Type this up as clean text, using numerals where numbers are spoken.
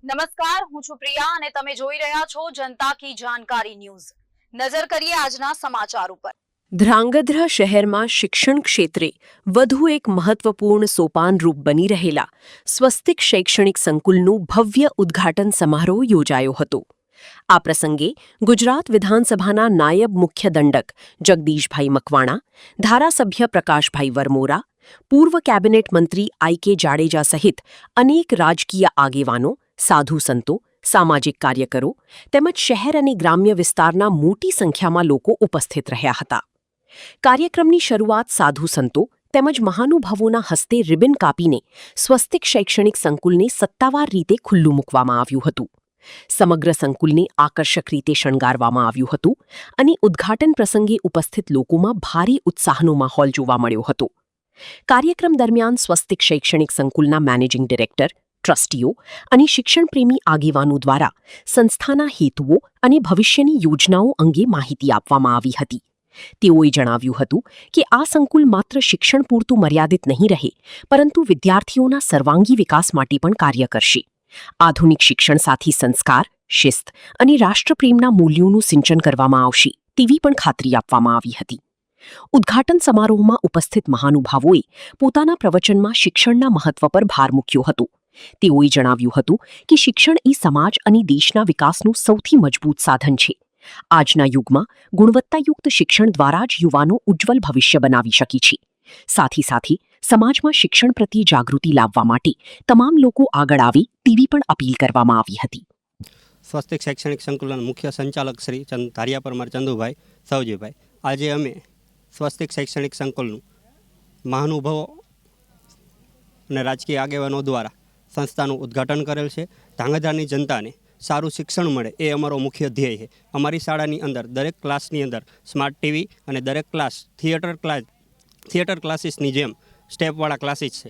નમસ્કાર, હું છું પ્રિયા અને તમે જોઈ રહ્યા છો જનતા કી જાણકારી ન્યૂઝ। નજર કરીએ આજના સમાચાર ઉપર। ધ્રાંગધ્રા શહેરમાં શિક્ષણ ક્ષેત્રે વધુ એક મહત્વપૂર્ણ સોપાનરૂપ બની રહેલા સ્વસ્તિક શૈક્ષણિક સંકુલનું ભવ્ય ઉદ્ઘાટન સમારોહ યોજાયો હતો। આ પ્રસંગે ગુજરાત વિધાનસભાના નાયબ મુખ્ય દંડક જગદીશભાઈ મકવાણા, ધારાસભ્ય પ્રકાશભાઈ વરમોરા, પૂર્વ કેબિનેટ મંત્રી આઈ.કે. જાડેજા સહિત અનેક રાજકીય આગેવાનો, સાધુ સંતો, સામાજિક કાર્યકરો તેમજ શહેર અને ગ્રામ્ય વિસ્તારના મોટી સંખ્યામાં લોકો ઉપસ્થિત રહ્યા હતા। કાર્યક્રમની શરૂઆત સાધુ સંતો તેમજ મહાનુભાવોના હસ્તે રિબન કાપીને સ્વસ્તિક શૈક્ષણિક સંકુલને સત્તાવાર રીતે ખુલ્લું મૂકવામાં આવ્યું હતું। સમગ્ર સંકુલને આકર્ષક રીતે શણગારવામાં આવ્યું હતું અને ઉદ્ઘાટન પ્રસંગે ઉપસ્થિત લોકોમાં ભારે ઉત્સાહનો માહોલ જોવા મળ્યો હતો। કાર્યક્રમ દરમિયાન સ્વસ્તિક શૈક્ષણિક સંકુલના મેનેજિંગ ડિરેક્ટર, ટ્રસ્ટીઓ અને શિક્ષણપ્રેમી આગેવાનો દ્વારા સંસ્થાના હેતુઓ અને ભવિષ્યની યોજનાઓ અંગે માહિતી આપવામાં આવી હતી। તેઓએ જણાવ્યું હતું કે આ સંકુલ માત્ર શિક્ષણ પૂરતું મર્યાદિત નહીં રહે, પરંતુ વિદ્યાર્થીઓના સર્વાંગી વિકાસ માટે પણ કાર્ય કરશે। આધુનિક શિક્ષણ સાથે સંસ્કાર, શિસ્ત અને રાષ્ટ્રપ્રેમના મૂલ્યોનું સિંચન કરવામાં આવશે તેવી પણ ખાતરી આપવામાં આવી હતી। ઉદ્ઘાટન સમારોહમાં ઉપસ્થિત મહાનુભાવોએ પોતાના પ્રવચનમાં શિક્ષણના મહત્વ પર ભાર મૂક્યો હતો। તેઓએ જણાવ્યું હતું કે શિક્ષણ એ સમાજ અને દેશના વિકાસનું સૌથી મજબૂત સાધન છે। આજના યુગમાં ગુણવત્તાયુક્ત શિક્ષણ દ્વારા જ યુવાનો ઉજ્જવલ ભવિષ્ય બનાવી શકે છે। સાથે સાથે સમાજમાં શિક્ષણ પ્રત્યે જાગૃતિ લાવવા માટે તમામ લોકો આગળ આવે તેવી પણ અપીલ કરવામાં આવી હતી। સ્વસ્તિક શૈક્ષણિક સંકુલના મુખ્ય સંચાલક શ્રી ધારિયા પરમાર ચંદુભાઈ સૌજીભાઈ, આજે અમે સ્વસ્તિક શૈક્ષણિક સંકુલનું મહાનુભાવો અને રાજકીય આગેવાનો દ્વારા સંસ્થાનું ઉદ્ઘાટન કરેલ છે। ધ્રાંગધ્રાની જનતાને સારું શિક્ષણ મળે એ અમારો મુખ્ય ધ્યેય છે। અમારી શાળાની અંદર દરેક ક્લાસની અંદર સ્માર્ટ ટીવી અને દરેક ક્લાસ થિયેટર ક્લાસીસની જેમ સ્ટેપવાળા ક્લાસીસ છે।